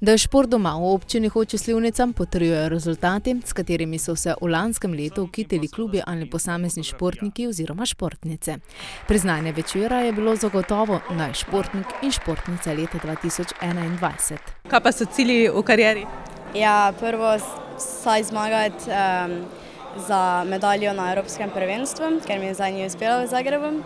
Da je šport doma v občini Hoče - Slivnica, potrjujejo rezultati, s katerimi so se v lanskem letu ukitili klubi ali posamezni športniki oziroma športnice. Priznanje večera je bilo zagotovo najšportnik in športnica leta 2021. Kaj pa so cilji v karieri? Ja, prvo vsaj zmagati za medaljo na Evropskem prvenstvu, ker mi zdaj ni uspelo v Zagrebu.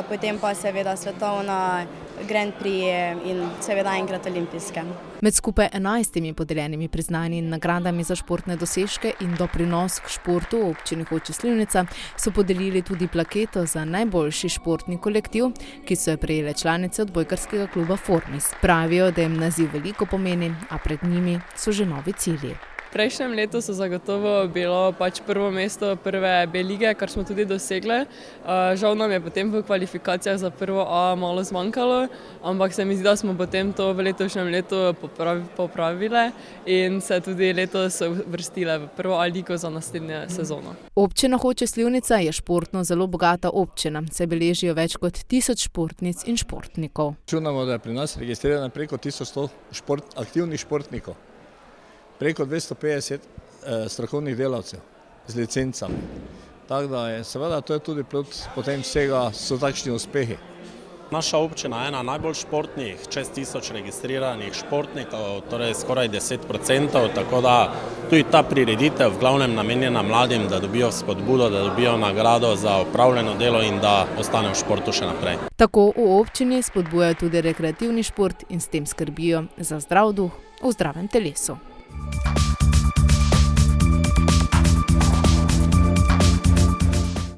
Potem pa seveda svetovna Grand Prix in seveda enkrat olimpijske. Med skupaj 11 podeljenimi priznanji in nagradami za športne dosežke in doprinos k športu v občini Hoče - Slivnica so podelili tudi plaketo za najboljši športni kolektiv, ki so jo prejele članice odbojkarskega kluba Formis. Pravijo, da jim naziv veliko pomeni, a pred njimi so že novi cilji. V prejšnjem letu so zagotovo bilo prvo mesto prve B lige, kar smo tudi dosegli. Žal nam je potem v kvalifikacijah za prvo A malo zmanjkalo, ampak se mi zdi, da smo potem to v letošnjem letu popravile in se tudi letos uvrstile v prvo A ligo za naslednjo sezono. Občina Hoče - Slivnica je športno zelo bogata občina, saj beležijo več kot 1000 športnic in športnikov. Računamo, da je pri nas registrirano preko 1100 aktivnih športnikov. Preko 250 strokovnih delavcev z licencami. Tako da je seveda to je tudi plod potem vsega so takšni uspehi. Naša občina je ena najbolj športnih, čez 1000 registriranih športnikov, torej skoraj 10%, tako da tudi ta prireditev v glavnem namenjena mladim, da dobijo spodbudo, da dobijo nagrado za opravljeno delo in da ostanejo v športu še naprej. Tako v občini spodbujajo tudi rekreativni šport in s tem skrbijo za zdrav duh v zdravem telesu.